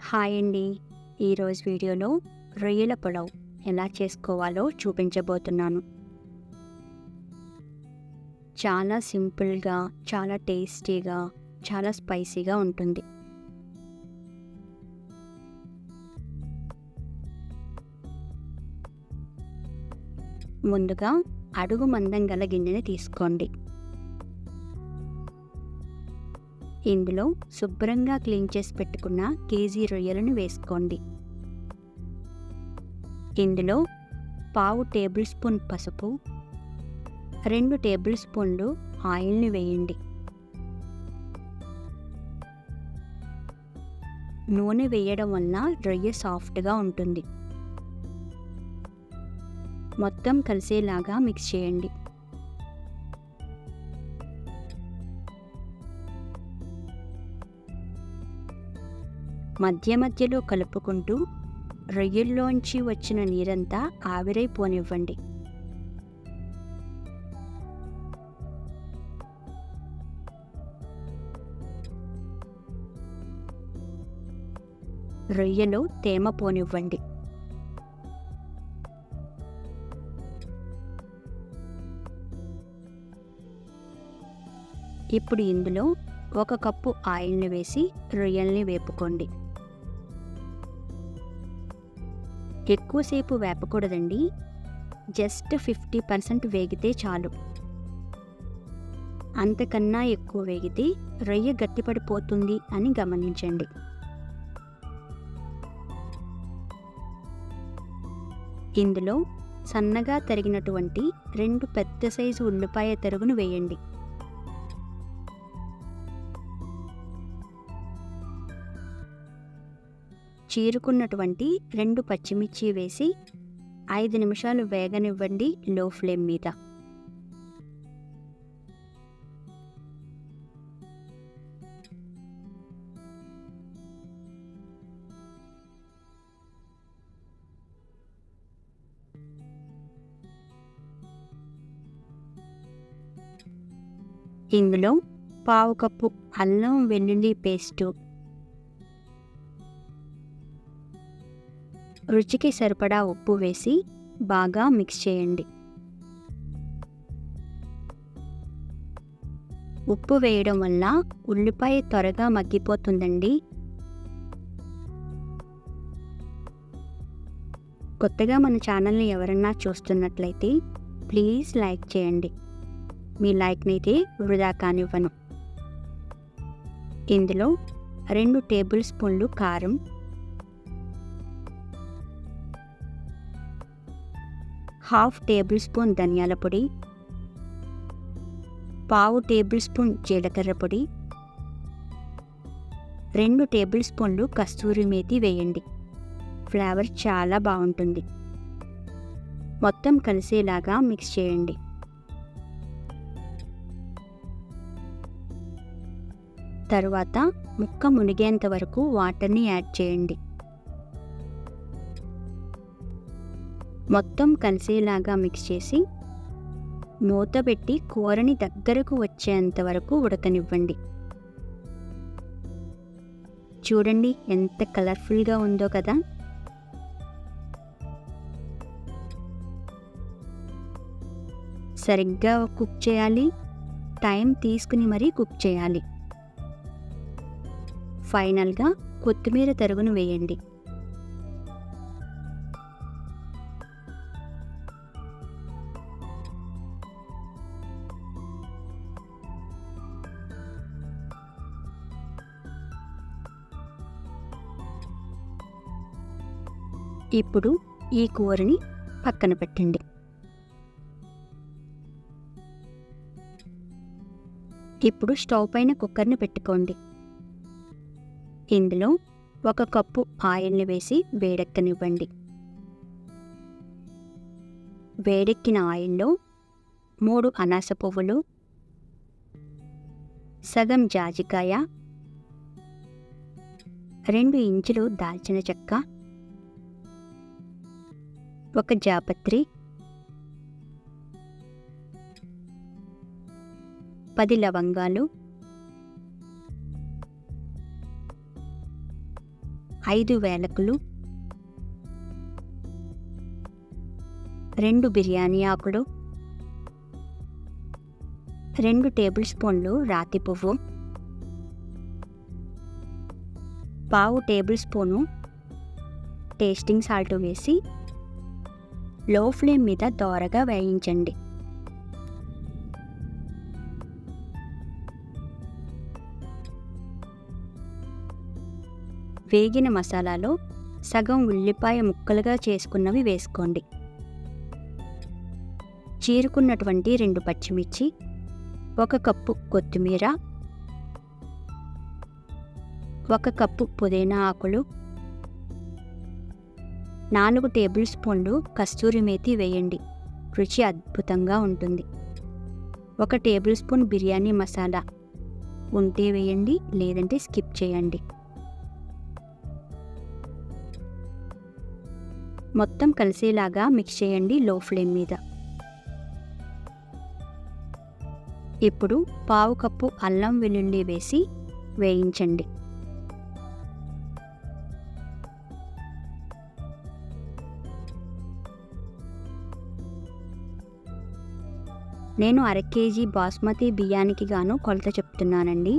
Hi అండి. ఈరోజు వీడియోలో రొయ్యల పులావ్ ఎలా చేసుకోవాలో చూపించబోతున్నాను. చాలా సింపుల్గా, చాలా టేస్టీగా, చాలా స్పైసీగా ఉంటుంది. ముందుగా అడుగు మందం గల గిన్నెని తీసుకోండి. ఇందులో శుభ్రంగా క్లీన్ చేసి పెట్టుకున్న కేజీ రొయ్యలను వేసుకోండి. ఇందులో పావు టేబుల్ స్పూన్ పసుపు, 2 టేబుల్ స్పూన్లు ఆయిల్ని వేయండి. నూనె వేయడం వల్ల రొయ్య సాఫ్ట్గా ఉంటుంది. మొత్తం కలిసేలాగా మిక్స్ చేయండి. మధ్య మధ్యలో కలుపుకుంటూ రొయ్యల్లోంచి వచ్చిన నీరంతా ఆవిరైపోనివ్వండి. రొయ్యలో తేమ పోనివ్వండి. ఇప్పుడు ఇందులో 1 కప్పు ఆయిల్ని వేసి రొయ్యల్ని వేపుకోండి. ఎక్కువసేపు వేపకూడదండి, జస్ట్ 50% వేగితే చాలు. అంతకన్నా ఎక్కువ వేగితే రొయ్య గట్టిపడిపోతుంది అని గమనించండి. ఇందులో సన్నగా తరిగినటువంటి 2 పెద్ద సైజు ఉల్లిపాయ తరుగును వేయండి. చీరుకున్నటువంటి 2 పచ్చిమిర్చి వేసి 5 నిమిషాలు వేగనివ్వండి లో ఫ్లేమ్ మీద. ఇందులో పావు కప్పు అల్లం వెల్లుల్లి పేస్టు, రుచికి సరిపడా ఉప్పు వేసి బాగా మిక్స్ చేయండి. ఉప్పు వేయడం వల్ల ఉల్లిపాయ త్వరగా మగ్గిపోతుందండి. కొత్తగా మన ఛానల్ని ఎవరన్నా చూస్తున్నట్లయితే ప్లీజ్ లైక్ చేయండి. మీ లైక్నైతే వృధా కానివ్వను. ఇందులో 2 టేబుల్ స్పూన్లు కారం, 1/2 టేబుల్ స్పూన్ ధనియాల పొడి, పావు టేబుల్ స్పూన్ జీలకర్ర పొడి, 2 టేబుల్ స్పూన్లు కస్తూరి మేతి వేయండి. ఫ్లేవర్ చాలా బాగుంటుంది. మొత్తం కలిసేలాగా మిక్స్ చేయండి. తరువాత ముక్క మునిగేంత వరకు వాటర్ని యాడ్ చేయండి. మొత్తం కలిసేలాగా మిక్స్ చేసి మూత పెట్టి కూరని దగ్గరకు వచ్చేంత వరకు ఉడకనివ్వండి. చూడండి ఎంత కలర్ఫుల్గా ఉందో కదా. సరిగ్గా కుక్ చేయాలి, టైం తీసుకుని మరీ కుక్ చేయాలి. ఫైనల్గా కొత్తిమీర తరుగును వేయండి. ఇప్పుడు ఈ కూరని పక్కన పెట్టండి. ఇప్పుడు స్టవ్ పైన కుక్కర్ని పెట్టుకోండి. ఇందులో 1 కప్పు ఆయిల్ని వేసి వేడెక్కనివ్వండి. వేడెక్కిన ఆయిల్లో 3 అనాస పువ్వులు, సగం జాజికాయ, 2 ఇంచులు దాల్చిన చెక్క, 1 జాపత్రి, 10 లవంగాలు, 5 వేలకులు, 2 బిర్యానీ ఆకులు, 2 టేబుల్ స్పూన్లు రాతి పువ్వు, 1/2 టేబుల్ స్పూను టేస్టింగ్ సాల్ట్ వేసి లో ఫ్లేమ్ మీద దోరగా వేయించండి. వేగిన మసాలాలో సగం ఉల్లిపాయ ముక్కలుగా చేసుకున్నవి వేసుకోండి. చీరుకున్నటువంటి 2 పచ్చిమిర్చి, 1 కప్పు కొత్తిమీర, 1 కప్పు పుదీనా ఆకులు, 4 టేబుల్ స్పూన్లు కస్తూరి మేతి వేయండి. రుచి అద్భుతంగా ఉంటుంది. 1 టేబుల్ స్పూన్ బిర్యానీ మసాలా ఉంటే వేయండి, లేదంటే స్కిప్ చేయండి. మొత్తం కలిసేలాగా మిక్స్ చేయండి లో ఫ్లేమ్ మీద. ఇప్పుడు 1/2 కప్పు అల్లం వెల్లుల్లి వేసి వేయించండి. నేను 1/2 కేజీ బాస్మతి బియ్యానికి గాను కొలత చెప్తున్నానండి.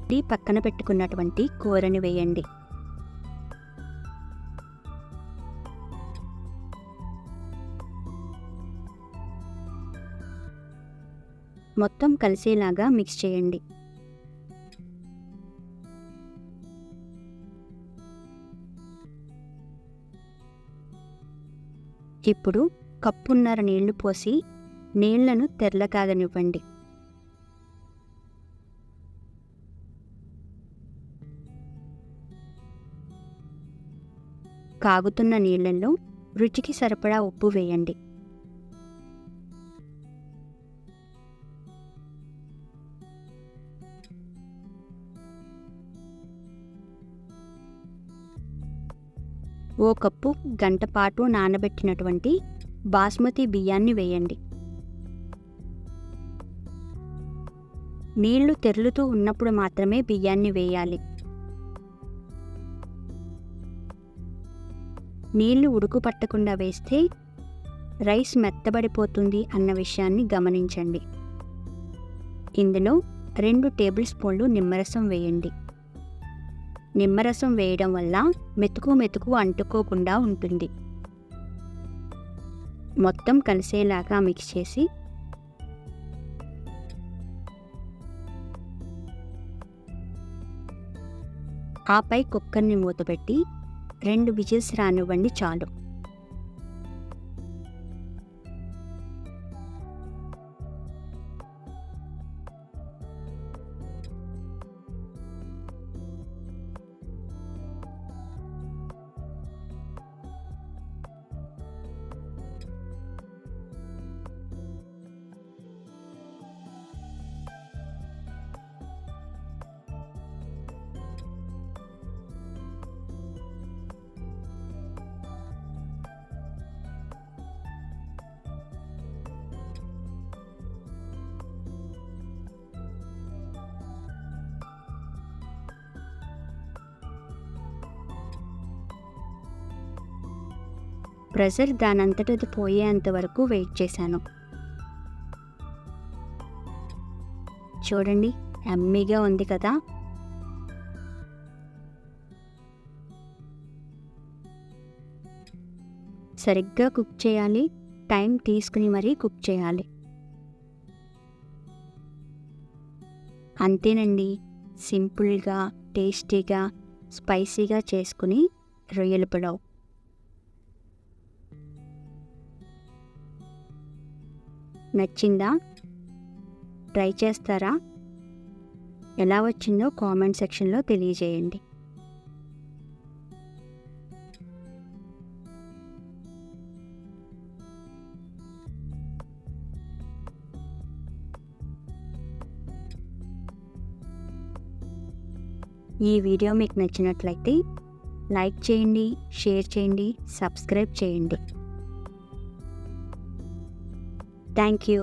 ఇది పక్కన పెట్టుకున్నటువంటి కూరని వేయండి. మొత్తం కలిసేలాగా మిక్స్ చేయండి. ఇప్పుడు కప్పున్నర నీళ్లు పోసి నీళ్లను తెరలకాగనివ్వండి. కాగుతున్న నీళ్లలో రుచికి సరిపడా ఉప్పు వేయండి. ఓ కప్పు గంట పాటు నానబెట్టినటువంటి బాస్మతి బియ్యాన్ని వేయండి. నీళ్లు తెరులుతూ ఉన్నప్పుడు మాత్రమే బియ్యాన్ని వేయాలి. నీళ్లు ఉడుకు పట్టకుండా వేస్తే రైస్ మెత్తబడిపోతుంది అన్న విషయాన్ని గమనించండి. ఇందులో 2 టేబుల్ స్పూన్లు నిమ్మరసం వేయండి. నిమ్మరసం వేయడం వల్ల మెతుకు అంటుకోకుండా ఉంటుంది. మొత్తం కలిసేలాగా మిక్స్ చేసి ఆపై కుక్కర్ని మూతపెట్టి 2 విజిల్స్ రానివ్వండి చాలు. ప్రెషర్ దానంతటది పోయేంత వరకు వెయిట్ చేశాను. చూడండి, యమ్మీగా ఉంది కదా. సరిగ్గా కుక్ చేయాలి, టైం తీసుకుని మరీ కుక్ చేయాలి. అంతేనండి, సింపుల్గా, టేస్టీగా, స్పైసీగా చేసుకుని రొయ్యల పులావ్. నచ్చిందా? ట్రై చేస్తారా? ఎలా వచ్చిందో కామెంట్ సెక్షన్లో తెలియజేయండి. ఈ వీడియో మీకు నచ్చినట్లయితే లైక్ చేయండి, షేర్ చేయండి, సబ్స్క్రైబ్ చేయండి. Thank you.